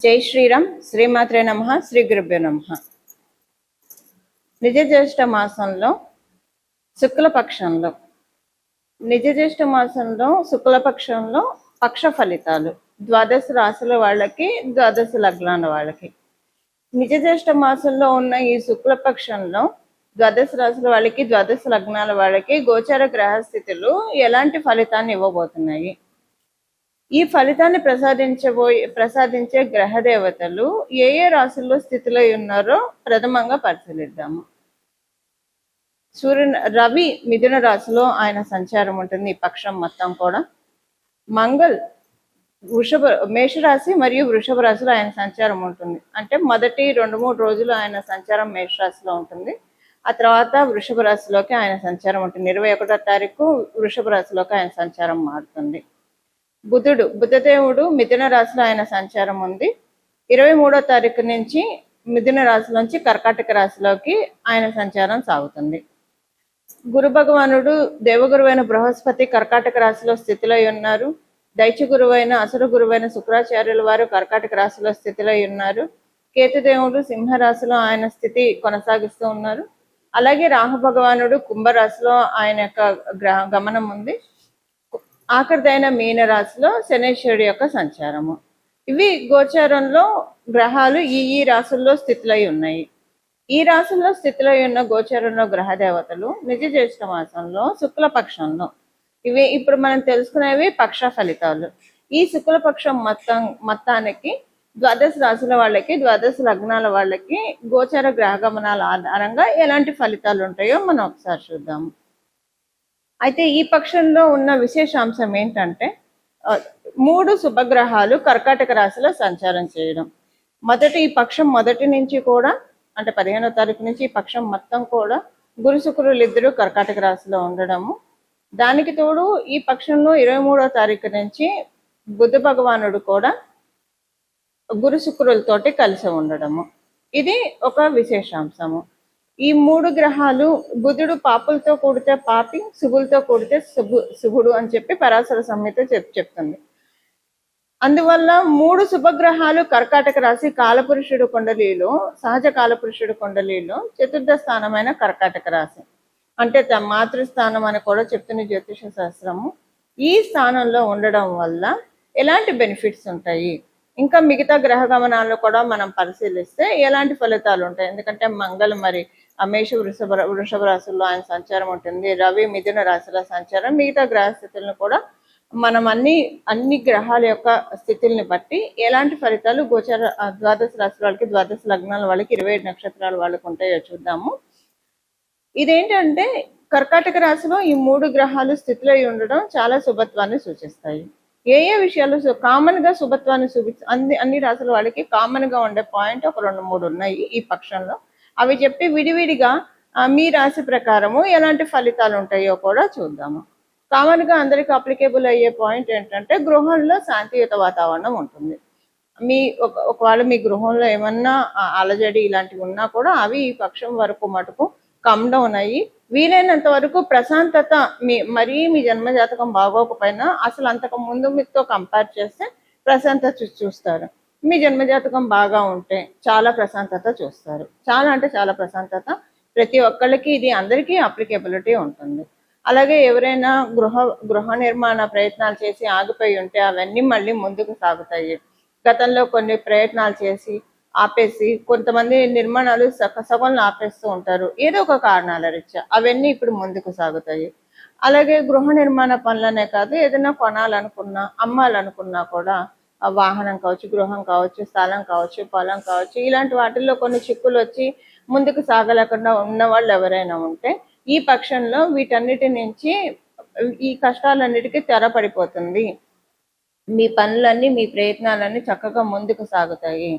జై శ్రీరామ్. శ్రీమాత్రే నమః. శ్రీ గురుభ్యో నమః. నిజ జ్యేష్ఠ మాసంలో శుక్లపక్షంలో శుక్లపక్షంలో పక్ష ఫలితాలు ద్వాదశ రాశుల వాళ్ళకి, ద్వాదశ లగ్నాల వాళ్ళకి. నిజ జ్యేష్ఠ మాసంలో ఉన్న ఈ శుక్లపక్షంలో ద్వాదశ రాశుల వాళ్ళకి, ద్వాదశ లగ్నాల వాళ్ళకి గోచర గ్రహస్థితులు ఎలాంటి ఫలితాన్ని ఇవ్వబోతున్నాయి? ఈ ఫలితాన్ని ప్రసాదించే గ్రహ దేవతలు ఏ ఏ రాశుల్లో స్థితిలో ఉన్నారో ప్రథమంగా పరిశీలిద్దాము. రవి మిథున రాశిలో ఆయన సంచారం ఉంటుంది ఈ పక్షం మొత్తం కూడా. మంగళ్ మేషరాశి మరియు వృషభ రాశిలో ఆయన సంచారం ఉంటుంది. అంటే మొదటి 2-3 రోజులు ఆయన సంచారం మేషరాశిలో ఉంటుంది. ఆ తర్వాత వృషభ రాశిలోకి ఆయన సంచారం ఉంటుంది. 21వ తారీఖు వృషభ రాశిలోకి ఆయన సంచారం మారుతుంది. బుధదేవుడు మిథున రాశిలో ఆయన సంచారం ఉంది. 23వ తారీఖు నుంచి మిథున రాశిలోంచి కర్కాటక రాశిలోకి ఆయన సంచారం సాగుతుంది. గురు భగవానుడు దేవగురువైన బృహస్పతి కర్కాటక రాశిలో స్థితిలో ఉన్నారు. దైత్య గురువైన అసుర గురువైన శుక్రాచార్యుల వారు కర్కాటక రాశిలో స్థితిలో ఉన్నారు. కేతుదేవుడు సింహరాశిలో ఆయన స్థితి కొనసాగిస్తూ ఉన్నారు. అలాగే రాహు భగవానుడు కుంభరాశిలో ఆయన యొక్క గమనం ఉంది. ఆఖరిదైన మీన రాశిలో శనేశ్వరుడి యొక్క సంచారము. ఇవి గోచారంలో గ్రహాలు ఈ రాశుల్లో స్థితిలో ఉన్నాయి. ఈ రాశుల్లో స్థితిలో ఉన్న గోచారంలో గ్రహ దేవతలు నిజ జ్యేష్ఠ మాసంలో శుక్లపక్షంలో, ఇవి ఇప్పుడు మనం తెలుసుకునేవి పక్ష ఫలితాలు. ఈ శుక్లపక్షం మొత్తానికి ద్వాదశ రాశుల వాళ్ళకి, ద్వాదశ లగ్నాల వాళ్ళకి గోచార గ్రహ గమనాల ఆధారంగా ఎలాంటి ఫలితాలు ఉంటాయో మనం ఒకసారి చూద్దాము. అయితే ఈ పక్షంలో ఉన్న విశేషాంశం ఏంటంటే 3 శుభగ్రహాలు కర్కాటక రాశిలో సంచారం చేయడం. ఈ పక్షం మొదటి నుంచి కూడా, అంటే 15వ తారీఖు నుంచి ఈ పక్షం మొత్తం కూడా గురు శుక్రులు ఇద్దరు కర్కాటక రాశిలో ఉండడము. దానికి తోడు ఈ పక్షంలో 23వ తారీఖు నుంచి బుధ భగవానుడు కూడా గురు శుక్రులతోటి కలిసి ఉండడము. ఇది ఒక విశేషాంశము. ఈ 3 గ్రహాలు, బుధుడు పాపులతో కూడితే పాపి, శుభులతో కూడితే శుభుడు అని చెప్పి పరాశర సంహిత చెప్తుంది. అందువల్ల 3 శుభగ్రహాలు కర్కాటక రాశి కాలపురుషుడు కుండలిలో, సహజ కాలపురుషుడు కుండలిలో చతుర్థ స్థానమైన కర్కాటక రాశి, అంటే మాతృస్థానం అని కూడా చెప్తున్న జ్యోతిష శాస్త్రము. ఈ స్థానంలో ఉండడం వల్ల ఎలాంటి బెనిఫిట్స్ ఉంటాయి, ఇంకా మిగతా గ్రహ గమనాల్లో కూడా మనం పరిశీలిస్తే ఎలాంటి ఫలితాలు ఉంటాయి. ఎందుకంటే మంగళ మరి మేష వృషభ రాశుల్లో ఆయన సంచారం ఉంటుంది. రవి మిథున రాశిలో సంచారం. మిగతా గ్రహ స్థితులను కూడా మనం అన్ని గ్రహాల యొక్క స్థితుల్ని బట్టి ఎలాంటి ఫలితాలు గోచర ద్వాదశ రాశి వాళ్ళకి, ద్వాదశ లగ్నాల వాళ్ళకి, 27 నక్షత్రాల వాళ్ళకి ఉంటాయో చూద్దాము. ఇదేంటంటే కర్కాటక రాశిలో ఈ 3 గ్రహాలు స్థితిలో ఉండడం చాలా శుభత్వాన్ని సూచిస్తాయి. ఏ విషయాలు కామన్ గా శుభత్వాన్ని అన్ని రాశుల వాళ్ళకి కామన్ గా ఉండే పాయింట్ ఒక 2-3 ఉన్నాయి ఈ పక్షంలో. అవి చెప్పి విడివిడిగా మీ రాశి ప్రకారము ఎలాంటి ఫలితాలు ఉంటాయో కూడా చూద్దాము. కామన్ గా అందరికి అప్లికేబుల్ అయ్యే పాయింట్ ఏంటంటే గృహంలో శాంతియుత వాతావరణం ఉంటుంది. ఒకవేళ మీ గృహంలో ఏమన్నా అలజడి ఇలాంటివి ఉన్నా కూడా అవి ఈ పక్షం వరకు మటుకు కమ్ డౌన్ అయ్యి వీలైనంత వరకు ప్రశాంతత, మీ జన్మజాతకం బాగోకపోయినా అసలు అంతకు ముందు మీతో కంపేర్ చేస్తే ప్రశాంతత చూస్తారు. మీ జన్మజాతకం బాగా ఉంటే చాలా ప్రశాంతత చూస్తారు. చాలా అంటే చాలా ప్రశాంతత. ప్రతి ఒక్కళ్ళకి ఇది అందరికీ అప్లికేబిలిటీ ఉంటుంది. అలాగే ఎవరైనా గృహ నిర్మాణ ప్రయత్నాలు చేసి ఆగిపోయి ఉంటే అవన్నీ మళ్ళీ ముందుకు సాగుతాయి. గతంలో కొన్ని ప్రయత్నాలు చేసి ఆపేసి కొంతమంది నిర్మాణాలు సగంలో ఆపేస్తూ ఉంటారు ఏదో ఒక కారణాల రీత్యా. అవన్నీ ఇప్పుడు ముందుకు సాగుతాయి. అలాగే గృహ నిర్మాణ పనులనే కాదు, ఏదైనా కొనాలనుకున్నా, అమ్మాలనుకున్నా కూడా వాహనం కావచ్చు, గృహం కావచ్చు, స్థలం కావచ్చు, పొలం కావచ్చు, ఇలాంటి వాటిల్లో కొన్ని చిక్కులు వచ్చి ముందుకు సాగలేకుండా ఉన్న వాళ్ళు ఎవరైనా ఉంటే ఈ పక్షంలో వీటన్నిటి నుంచి, ఈ కష్టాలన్నిటికీ తెరపడిపోతుంది. మీ పనులన్నీ, మీ ప్రయత్నాలన్నీ చక్కగా ముందుకు సాగుతాయి.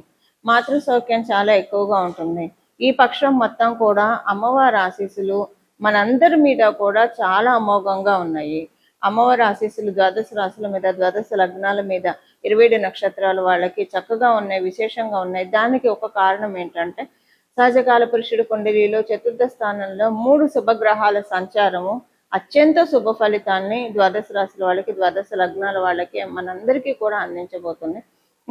మాతృ సౌఖ్యం చాలా ఎక్కువగా ఉంటుంది. ఈ పక్షం మొత్తం కూడా అమ్మవారి ఆశీస్సులు మనందరి మీద కూడా చాలా అమోఘంగా ఉన్నాయి. అమ్మవారి ఆశీస్సులు ద్వాదశ రాశుల మీద, ద్వాదశ లగ్నాల మీద, 27 నక్షత్రాల వాళ్ళకి చక్కగా ఉన్నాయి, విశేషంగా ఉన్నాయి. దానికి ఒక కారణం ఏంటంటే సహజకాల పురుషుడు కుండలిలో చతుర్థ స్థానంలో 3 శుభగ్రహాల సంచారము అత్యంత శుభ ఫలితాన్ని ద్వాదశ రాశుల వాళ్ళకి, ద్వాదశ లగ్నాల వాళ్ళకి, మనందరికీ కూడా అందించబోతుంది.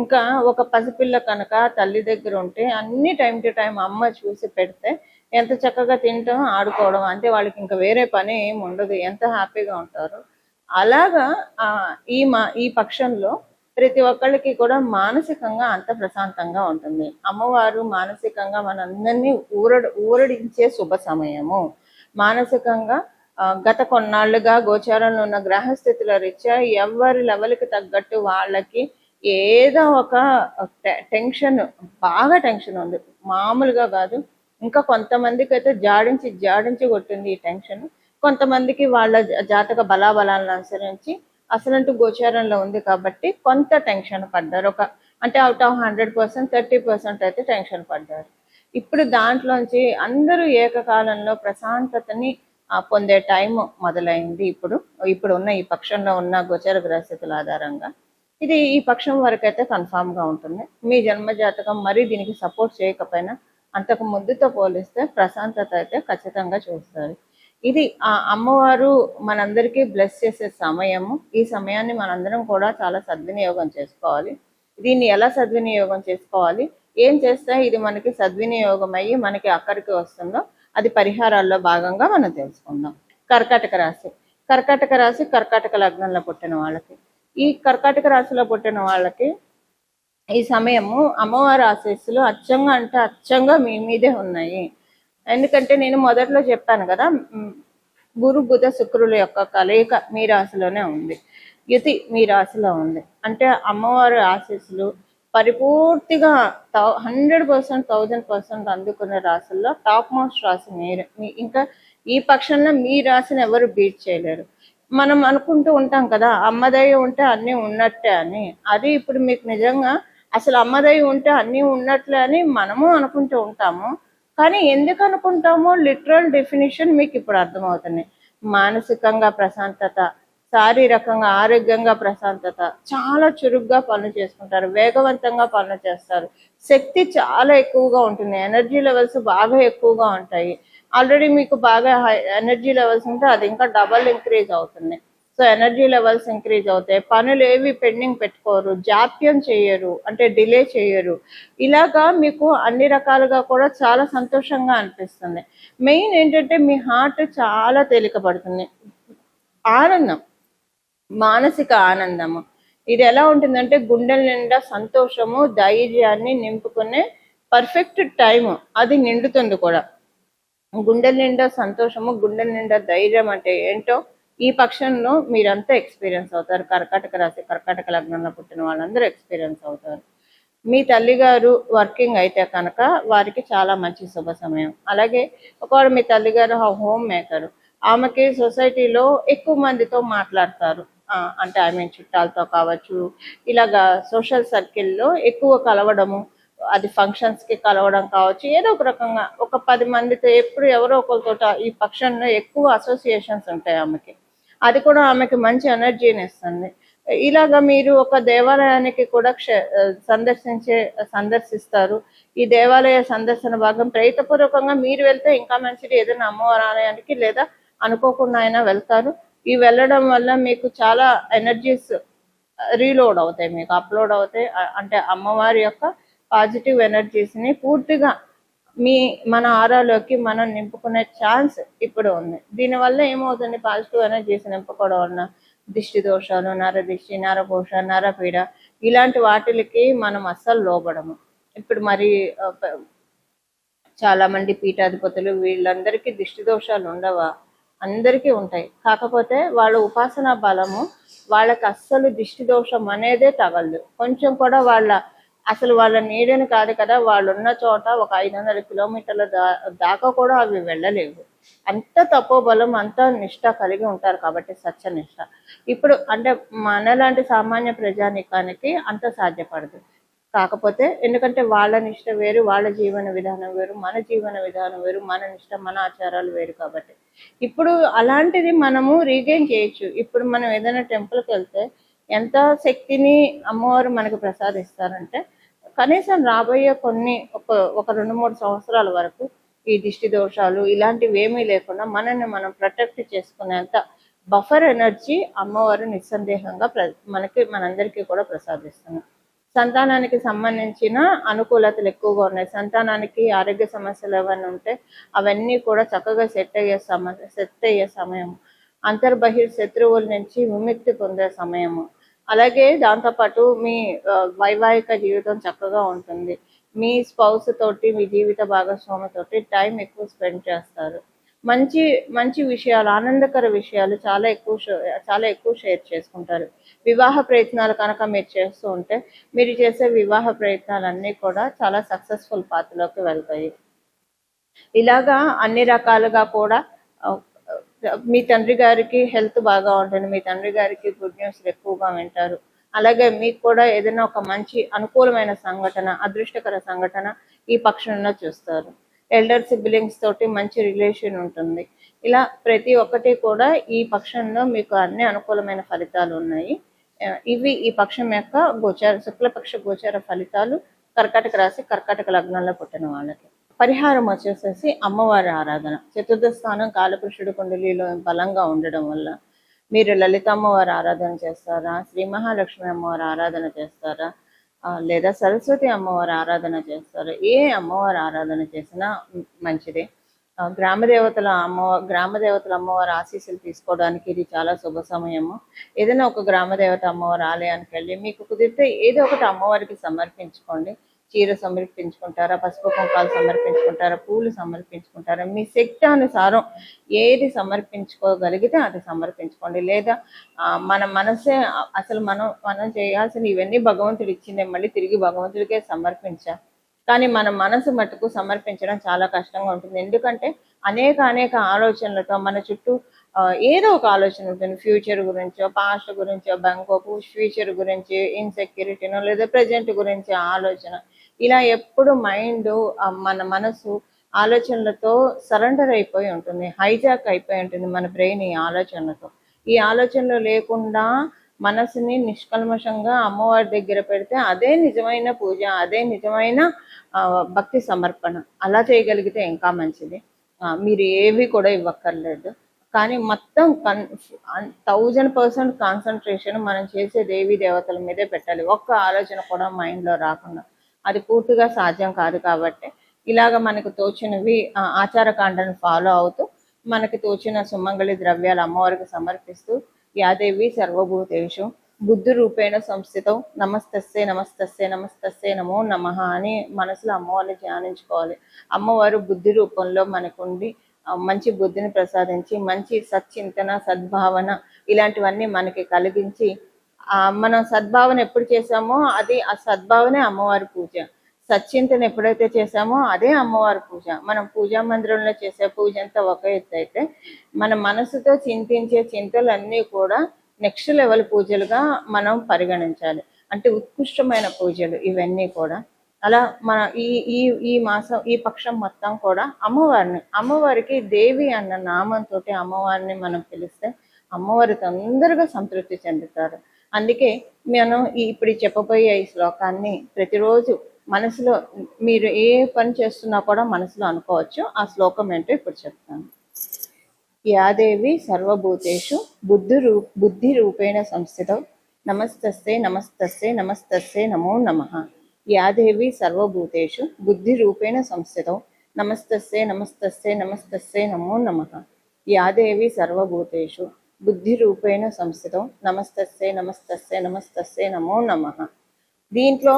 ఇంకా ఒక పసిపిల్ల కనుక తల్లి దగ్గర ఉంటే అన్ని టైం టు టైం అమ్మ చూసి పెడితే ఎంత చక్కగా తింటాం, ఆడుకోవడం, అంటే వాళ్ళకి ఇంకా వేరే పని ఏమి ఉండదు, ఎంత హ్యాపీగా ఉంటారు. అలాగా ఈ పక్షంలో ప్రతి ఒక్కళ్ళకి కూడా మానసికంగా అంత ప్రశాంతంగా ఉంటుంది. అమ్మవారు మానసికంగా మనందరినీ ఊరడించే శుభ సమయము. మానసికంగా గత కొన్నాళ్ళుగా గోచారంలో ఉన్న గ్రహస్థితుల రీత్యా ఎవరి లెవెల్కి తగ్గట్టు వాళ్ళకి ఏదో ఒక టెన్షన్, బాగా టెన్షన్ ఉంది, మామూలుగా కాదు. ఇంకా కొంతమందికి అయితే జాడించి కొట్టింది ఈ టెన్షన్. కొంతమందికి వాళ్ళ జాతక బలాబలాలను అనుసరించి అసలంటూ గోచారంలో ఉంది కాబట్టి కొంత టెన్షన్ పడ్డారు. అంటే అవుట్ ఆఫ్ 100% 30% అయితే టెన్షన్ పడ్డారు. ఇప్పుడు దాంట్లోంచి అందరూ ఏకకాలంలో ప్రశాంతతని పొందే టైం మొదలైంది. ఇప్పుడు ఉన్న ఈ పక్షంలో ఉన్న గోచర గ్రహస్థితుల ఆధారంగా ఇది ఈ పక్షం వరకు అయితే కన్ఫామ్గా ఉంటుంది. మీ జన్మ జాతకం మరీ దీనికి సపోర్ట్ చేయకపోయినా అంతకు ముందుతో పోలిస్తే ప్రశాంతత అయితే ఖచ్చితంగా చూస్తారు. ఇది ఆ అమ్మవారు మనందరికీ బ్లెస్ చేసే సమయము. ఈ సమయాన్ని మనందరం కూడా చాలా సద్వినియోగం చేసుకోవాలి. దీన్ని ఎలా సద్వినియోగం చేసుకోవాలి, ఏం చేస్తే ఇది మనకి సద్వినియోగం అయ్యి మనకి అక్కడికి వస్తుందో అది పరిహారాల్లో భాగంగా మనం తెలుసుకుందాం. కర్కాటక రాశి కర్కాటక లగ్నంలో పుట్టిన వాళ్ళకి, ఈ కర్కాటక రాశిలో పుట్టిన వాళ్ళకి ఈ సమయము అమ్మవారి ఆశీస్సులు అచ్చంగా మీ మీదే ఉన్నాయి. ఎందుకంటే నేను మొదట్లో చెప్పాను కదా, గురు బుధ శుక్రుల యొక్క కలయిక మీ రాశిలోనే ఉంది, యుతి మీ రాశిలో ఉంది. అంటే అమ్మవారి ఆశీస్సులు పరిపూర్తిగా 100%, 1000% అందుకునే రాశుల్లో టాప్ మోస్ట్ రాశి మీరు. ఇంకా ఈ పక్షంలో మీ రాశిని ఎవరు బీట్ చేయలేరు. మనం అనుకుంటూ ఉంటాం కదా, అమ్మదయ్య ఉంటే అన్నీ ఉన్నట్టే అని. అది ఇప్పుడు మీకు నిజంగా అసలు అమ్మదయ్య ఉంటే అన్నీ ఉన్నట్లే అని మనము అనుకుంటూ ఉంటాము. కానీ ఎందుకు అనుకుంటామో లిటరల్ డెఫినేషన్ మీకు ఇప్పుడు అర్థమవుతుంది. మానసికంగా ప్రశాంతత, శారీరకంగా ఆరోగ్యంగా ప్రశాంతత, చాలా చురుగ్గా పనులు చేసుకుంటారు, వేగవంతంగా పనులు చేస్తారు, శక్తి చాలా ఎక్కువగా ఉంటుంది, ఎనర్జీ లెవెల్స్ బాగా ఎక్కువగా ఉంటాయి. ఆల్రెడీ మీకు బాగా ఎనర్జీ లెవెల్స్ ఉంటే అది ఇంకా డబల్ ఇంక్రీజ్ అవుతుంది. సో ఎనర్జీ లెవెల్స్ ఇంక్రీజ్ అవుతాయి. పనులు ఏవి పెండింగ్ పెట్టుకోరు, జాప్యం చేయరు, అంటే డిలే చేయరు. ఇలాగా మీకు అన్ని రకాలుగా కూడా చాలా సంతోషంగా అనిపిస్తుంది. మెయిన్ ఏంటంటే మీ హార్ట్ చాలా తేలికపడుతుంది. ఆనందం, మానసిక ఆనందము, ఇది ఎలా ఉంటుందంటే గుండెల నిండా సంతోషము, ధైర్యాన్ని నింపుకునే పర్ఫెక్ట్ టైము అది నిండుతుంది కూడా. గుండెల నిండా సంతోషము, గుండెల నిండా ధైర్యం అంటే ఏంటో ఈ పక్షంలో మీరంతా ఎక్స్పీరియన్స్ అవుతారు. కర్కాటక రాశి, కర్కాటక లగ్నంలో పుట్టిన వాళ్ళందరూ ఎక్స్పీరియన్స్ అవుతారు. మీ తల్లిగారు వర్కింగ్ అయితే కనుక వారికి చాలా మంచి శుభ సమయం. అలాగే ఒకవేళ మీ తల్లిగారు హోమ్ మేకర్, ఆమెకి సొసైటీలో ఎక్కువ మందితో మాట్లాడతారు, అంటే చుట్టాలతో కావచ్చు, ఇలాగా సోషల్ సర్కిల్లో ఎక్కువ కలవడము, అది ఫంక్షన్స్కి కలవడం కావచ్చు, ఏదో ఒక రకంగా ఒక 10 మందితో ఎప్పుడు ఎవరో ఒకరితో ఈ పక్షంలో ఎక్కువ అసోసియేషన్స్ ఉంటాయి ఆమెకి. అది కూడా ఆమెకి మంచి ఎనర్జీని ఇస్తుంది. ఇలాగా మీరు ఒక దేవాలయానికి కూడా సందర్శిస్తారు. ఈ దేవాలయ సందర్శన భాగం ప్రయత్నపూర్వకంగా మీరు వెళ్తే ఇంకా మంచిది. ఏదైనా అమ్మవారి ఆలయానికి లేదా అనుకోకుండా అయినా వెళ్తారు. ఈ వెళ్ళడం వల్ల మీకు చాలా ఎనర్జీస్ రీలోడ్ అవుతాయి, మీకు అప్లోడ్ అవుతాయి. అంటే అమ్మవారి యొక్క పాజిటివ్ ఎనర్జీస్ని పూర్తిగా మన ఆరాలోకి మనం నింపుకునే ఛాన్స్ ఇప్పుడు ఉంది. దీనివల్ల ఏమవుతుంది, పాజిటివ్ ఎనర్జీస్ నింపుకోవడం వలన దిష్టి దోషాలు, నరదిష్టి, నరఘోష, నరపీడ ఇలాంటి వాటికి మనం అస్సలు లోబడము. ఇప్పుడు మరి చాలామంది పీఠాధిపతులు వీళ్ళందరికీ దిష్టి దోషాలు ఉండవా? అందరికీ ఉంటాయి. కాకపోతే వాళ్ళ ఉపాసనా బలము వాళ్ళకి అస్సలు దిష్టి దోషం అనేదే తగలదు. కొంచెం కూడా వాళ్ళ నీడని కాదు కదా, వాళ్ళు ఉన్న చోట ఒక 500 కిలోమీటర్ల దాకా కూడా అవి వెళ్ళలేవు. అంత తపోబలం, అంత నిష్ట కలిగి ఉంటారు కాబట్టి, సత్యనిష్ట. ఇప్పుడు అంటే మనలాంటి సామాన్య ప్రజానికానికి అంత సాధ్యపడదు. కాకపోతే ఎందుకంటే వాళ్ళ నిష్ట వేరు, వాళ్ళ జీవన విధానం వేరు, మన జీవన విధానం వేరు, మన నిష్ట, మన ఆచారాలు వేరు. కాబట్టి ఇప్పుడు అలాంటిది మనము రీగెయిన్ చేయొచ్చు. ఇప్పుడు మనం ఏదైనా టెంపుల్కి వెళ్తే ఎంత శక్తిని అమ్మవారు మనకు ప్రసాదిస్తారంటే, కనీసం రాబోయే ఒక 2-3 సంవత్సరాల వరకు ఈ దిష్టి దోషాలు ఇలాంటివి ఏమీ లేకుండా మనల్ని మనం ప్రొటెక్ట్ చేసుకునేంత బఫర్ ఎనర్జీ అమ్మవారు నిస్సందేహంగా మనందరికీ కూడా ప్రసాదిస్తున్నాం. సంతానానికి సంబంధించిన అనుకూలతలు ఎక్కువగా ఉన్నాయి. సంతానానికి ఆరోగ్య సమస్యలు ఏమైనా ఉంటే అవన్నీ కూడా చక్కగా సెట్ అయ్యే సమయం. అంతర్బహిర్ శత్రువుల నుంచి విముక్తి పొందే సమయము. అలాగే దాంతోపాటు మీ వైవాహిక జీవితం చక్కగా ఉంటుంది. మీ స్పౌస్ తోటి, మీ జీవిత భాగస్వామితోటి టైం ఎక్కువ స్పెండ్ చేస్తారు. మంచి మంచి విషయాలు, ఆనందకర విషయాలు చాలా ఎక్కువ షేర్ చేసుకుంటారు. వివాహ ప్రయత్నాలు కనుక మీరు చేస్తూ ఉంటే మీరు చేసే వివాహ ప్రయత్నాలన్నీ కూడా చాలా సక్సెస్ఫుల్ పాత్రలోకి వెళ్తాయి. ఇలాగా అన్ని రకాలుగా కూడా మీ తండ్రి గారికి హెల్త్ బాగా ఉంటుంది. మీ తండ్రి గారికి గుడ్ న్యూస్ ఎక్కువగా వింటారు. అలాగే మీకు కూడా ఏదైనా ఒక మంచి అనుకూలమైన సంఘటన, అదృష్టకర సంఘటన ఈ పక్షంలో చూస్తారు. ఎల్డర్ సిబ్లింగ్స్ తోటి మంచి రిలేషన్ ఉంటుంది. ఇలా ప్రతి ఒక్కటి కూడా ఈ పక్షంలో మీకు అన్ని అనుకూలమైన ఫలితాలు ఉన్నాయి. ఇవి ఈ పక్షం యొక్క శుక్లపక్ష గోచార ఫలితాలు కర్కాటక రాశి, కర్కాటక లగ్నంలో పుట్టిన వాళ్ళకి. పరిహారం వచ్చేసేసి అమ్మవారి ఆరాధన. చతుర్థ స్థానం కాలపురుషుడు కుండలిలో బలంగా ఉండడం వల్ల మీరు లలిత అమ్మవారి ఆరాధన చేస్తారా, శ్రీ మహాలక్ష్మి అమ్మవారి ఆరాధన చేస్తారా, లేదా సరస్వతి అమ్మవారి ఆరాధన చేస్తారా? ఏ అమ్మవారి ఆరాధన చేసినా మంచిదే. గ్రామదేవతల అమ్మవారి ఆశీస్సులు తీసుకోవడానికి ఇది చాలా శుభ సమయము. ఏదైనా ఒక గ్రామదేవత అమ్మవారి ఆలయానికి వెళ్ళి మీకు కుదిరితే ఏదో ఒకటి అమ్మవారికి సమర్పించుకోండి. చీర సమర్పించుకుంటారా, పసుపు కుంకాలు సమర్పించుకుంటారా, పూలు సమర్పించుకుంటారా, మీ శక్తి అనుసారం ఏది సమర్పించుకోగలిగితే అది సమర్పించుకోండి. లేదా మన మనసే అసలు మనం చేయాల్సిన ఇవన్నీ భగవంతుడు ఇచ్చిందే, మళ్ళీ తిరిగి భగవంతుడికే సమర్పించా. కానీ మన మనసు మటుకు సమర్పించడం చాలా కష్టంగా ఉంటుంది. ఎందుకంటే అనేక ఆలోచనలతో మన చుట్టూ ఏదో ఒక ఆలోచన ఉంటుంది. ఫ్యూచర్ గురించో, పాస్ట్ గురించో, ఫ్యూచర్ గురించి ఇన్సెక్యూరిటీనో, లేదా ప్రజెంట్ గురించి ఆలోచన. ఇలా ఎప్పుడు మైండ్, మన మనసు ఆలోచనలతో సరెండర్ అయిపోయి ఉంటుంది, హైజాక్ అయిపోయి ఉంటుంది మన బ్రెయిన్ ఈ ఆలోచనలతో. ఈ ఆలోచనలు లేకుండా మనసుని నిష్కల్మషంగా అమ్మవారి దగ్గర పెడితే అదే నిజమైన పూజ, అదే నిజమైన భక్తి సమర్పణ. అలా చేయగలిగితే ఇంకా మంచిది. మీరు ఏవి కూడా ఇవ్వక్కర్లేదు. కానీ మొత్తం 1000% కాన్సన్ట్రేషన్ మనం చేసే దేవీ దేవతల మీదే పెట్టాలి. ఒక్క ఆలోచన కూడా మైండ్లో రాకుండా. అది పూర్తిగా సాధ్యం కాదు. కాబట్టి ఇలాగ మనకు తోచినవి ఆచారకాండను ఫాలో అవుతూ మనకి తోచిన సుమంగళి ద్రవ్యాలు అమ్మవారికి సమర్పిస్తూ యాదేవి సర్వభూతేషు బుద్ధి రూపేణ సంస్థితం నమస్తస్సే నమస్తస్సే నమస్తస్సే నమో నమః అని మనసులో అమ్మవారిని ధ్యానించుకోవాలి. అమ్మవారు బుద్ధి రూపంలో మనకుండి మంచి బుద్ధిని ప్రసాదించి, మంచి సచ్చింతన, సద్భావన ఇలాంటివన్నీ మనకి కలిగించి, మనం సద్భావన ఎప్పుడు చేసామో అది ఆ సద్భావనే అమ్మవారి పూజ. సచ్చింతన ఎప్పుడైతే చేసామో అదే అమ్మవారి పూజ. మనం పూజా మందిరంలో చేసే పూజ అంతా ఒక ఎత్తు అయితే, మన మనసుతో చింతించే చింతలన్నీ కూడా నెక్స్ట్ లెవెల్ పూజలుగా మనం పరిగణించాలి. అంటే ఉత్కృష్టమైన పూజలు ఇవన్నీ కూడా. అలా మన ఈ మాసం, ఈ పక్షం మొత్తం కూడా అమ్మవారికి దేవి అన్న నామంతో అమ్మవారిని మనం పిలిస్తే అమ్మవారి తొందరగా సంతృప్తి చెందుతారు. అందుకే మనం ఇప్పుడు చెప్పబోయే ఈ శ్లోకాన్ని ప్రతిరోజు మనసులో, మీరు ఏ పని చేస్తున్నా కూడా మనసులో అనుకోవచ్చు. ఆ శ్లోకం ఏంటో ఇప్పుడు చెప్తాను. యాదేవి సర్వభూతేషు బుద్ధి రూపేణ సంస్థితం నమస్తస్సే నమస్తస్సే నమస్తస్సే నమో నమః. యాదేవి సర్వభూతేషు బుద్ధి రూపేణ సంస్థితం నమస్తస్సే నమస్తస్సే నమస్తస్సే నమో నమః. యాదేవి సర్వభూతేషు బుద్ధి రూపేణ సంస్థితం నమస్తస్సే నమస్తస్సే నమస్తస్సే నమో నమః. దీంట్లో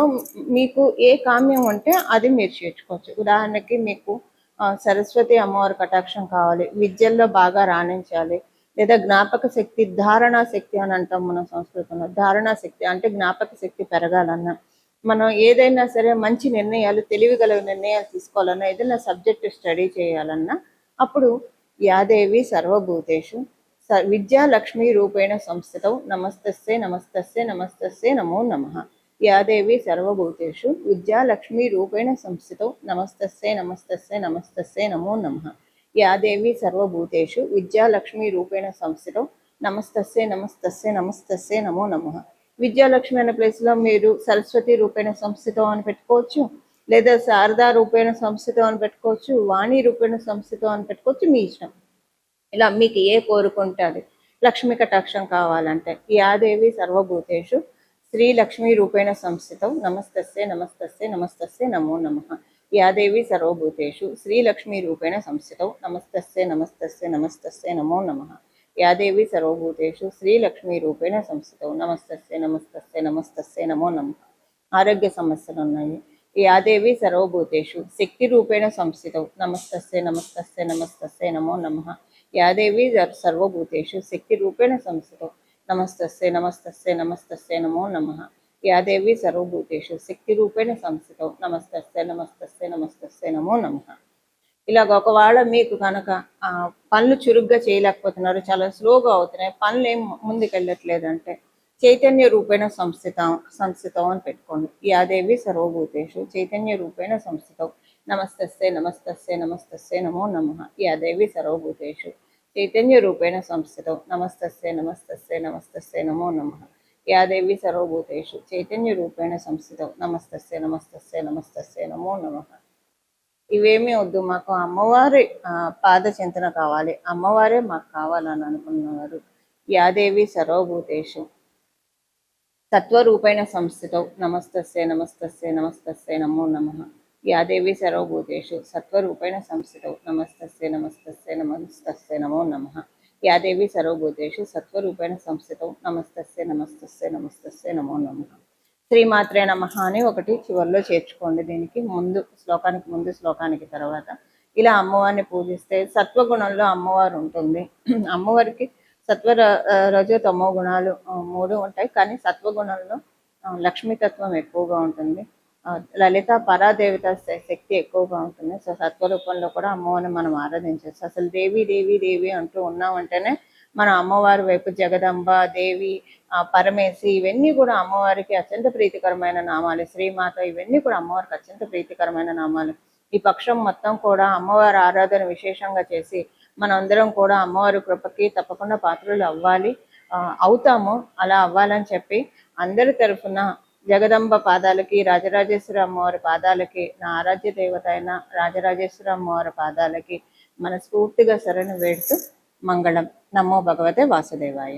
మీకు ఏ కామ్యం ఉంటే అది మీరు చేర్చుకోవచ్చు. ఉదాహరణకి మీకు సరస్వతి అమ్మవారి కటాక్షం కావాలి, విద్యల్లో బాగా రాణించాలి, లేదా జ్ఞాపక శక్తి, ధారణా శక్తి అని అంటాం మన సంస్కృతంలో. ధారణా శక్తి అంటే జ్ఞాపక శక్తి పెరగాలన్నా, మనం ఏదైనా సరే మంచి నిర్ణయాలు, తెలివిగల నిర్ణయాలు తీసుకోవాలన్నా, ఏదైనా సబ్జెక్ట్ స్టడీ చేయాలన్నా, అప్పుడు యాదేవి సర్వభూతేషు విద్యాలక్ష్మి రూపేణ సంస్థితం నమస్తస్సే నమస్తస్సే నమస్తస్సే నమో నమః. యాదేవి సర్వభూతేషు విద్యాలక్ష్మి రూపేణ సంస్థితం నమస్తస్సే నమస్తస్సే నమస్తస్సే నమో నమః. యాదేవి సర్వభూతేషు విద్యాలక్ష్మి రూపేణ సంస్థితం నమస్తస్సే నమస్తస్సే నమస్తస్సే నమో నమః. విద్యాలక్ష్మి అనే ప్లేస్లో మీరు సరస్వతి రూపేణ సంస్థితం అని పెట్టుకోవచ్చు, లేదా శారదా రూపేణ సంస్థితం అని పెట్టుకోవచ్చు, వాణి రూపేణ సంస్థితం అని పెట్టుకోవచ్చు, మీ ఇష్టం. ఇలా మీకు ఏ కోరుకుంటే అది. లక్ష్మీ కటాక్షం కావాలంటే యాదేవి సర్వభూతేషు श्रीलक्ष्मीरूपेण संस्थितौ नमस्तस्यै नमस्तस्यै नमस्तस्यै नमो नमः। या देवी सर्वभूतेषु श्रीलक्ष्मीरूपेण संस्थितौ नमस्तस्यै नमस्तस्यै नमस्तस्यै नमो नमः। या देवी सर्वभूतेषु श्रीलक्ष्मीरूपेण संस्थितौ नमस्तस्यै नमस्तस्यै नमस्तस्यै नमो नमः। ఆరోగ్య సమస్యలు ఉన్నాయి. యాదేవి సర్వభూతేషు శక్తి రూపేణ సంస్థితౌ నమస్తస్యై నమస్తస్యై నమస్తస్యై నమో నమః. యాదేవి సర్వభూతేషు శక్తి రూపేణ సంస్థితౌ నమస్తస్యై నమస్తస్యై నమస్తస్యై నమో నమః. యాదేవి సర్వభూతేషు శక్తి రూపేణ సంస్థితౌ నమస్తస్యై నమస్తస్యై నమస్తస్యై నమో నమః. ఇలాగ ఒకవేళ మీకు కనుక పనులు చురుగ్గా చేయలేకపోతున్నారు, చాలా స్లోగా అవుతున్నాయి, పనులు ఏం ముందుకెళ్ళట్లేదంటే చైతన్య రూపేణ సంస్థితం అని పెట్టుకోండి. యాదేవి సర్వభూతేషు చైతన్య రూపేణ సంస్థితం నమస్తస్యై నమస్తస్యై నమస్తస్యై నమో నమః. యాదేవి సర్వభూతేషు చైతన్య రూపేణ సంస్థితం నమస్తస్యై నమస్తస్యై నమస్తస్యై నమో నమః. యాదేవి సర్వభూతేషు చైతన్య రూపేణ సంస్థితం నమస్తస్యై నమస్తస్యై నమస్తస్యై నమో నమః. ఇవేమీ వద్దు, మాకు అమ్మవారి పాద చింతన కావాలి, అమ్మవారే మాకు కావాలని అనుకున్నవారు యాదేవి సర్వభూతేషు సత్వరూపేణ సంస్థితౌ నమస్తస్యై నమస్తస్యై నమస్తస్యై నమో నమః. యాదేవి సర్వభూతేషు సత్వరూపేణ సంస్థితౌ నమస్తస్యై నమస్తస్యై నమస్తస్యై నమో నమః. యాదేవి సర్వభూతేషు సత్వరూపేణ సంస్థితౌ నమస్తస్యై నమస్తస్యై నమస్తస్యై నమో నమః. శ్రీమాత్రే నమః అని ఒకటి చివరిలో చేర్చుకోండి. దీనికి ముందు శ్లోకానికి తర్వాత ఇలా అమ్మవారిని పూజిస్తే సత్వగుణంలో అమ్మవారు ఉంటుంది. అమ్మవారికి సత్వ రజో తమో గుణాలు 3 ఉంటాయి, కానీ సత్వగుణంలో లక్ష్మీతత్వం ఎక్కువగా ఉంటుంది, లలిత పరాదేవత శక్తి ఎక్కువగా ఉంటుంది. సో సత్వరూపంలో కూడా అమ్మవారిని మనం ఆరాధించవచ్చు. అసలు దేవి దేవి దేవి అంటూ ఉన్నామంటేనే మనం అమ్మవారి వైపు జగదంబ దేవి పరమేశి ఇవన్నీ కూడా అమ్మవారికి అత్యంత ప్రీతికరమైన నామాలు. శ్రీమాత ఇవన్నీ కూడా అమ్మవారికి అత్యంత ప్రీతికరమైన నామాలు. ఈ పక్షం మొత్తం కూడా అమ్మవారి ఆరాధన విశేషంగా చేసి మనందరం కూడా అమ్మవారి కృపకి తప్పకుండా పాత్రలు అవుతాము. అలా అవ్వాలని చెప్పి అందరి తరఫున జగదంబ పాదాలకి, రాజరాజేశ్వరి అమ్మవారి పాదాలకి, నా ఆరాధ్య దేవత అయిన రాజరాజేశ్వరి అమ్మవారి పాదాలకి మనస్ఫూర్తిగా శరణు వేడుతూ మంగళం. నమో భగవతే వాసుదేవాయ.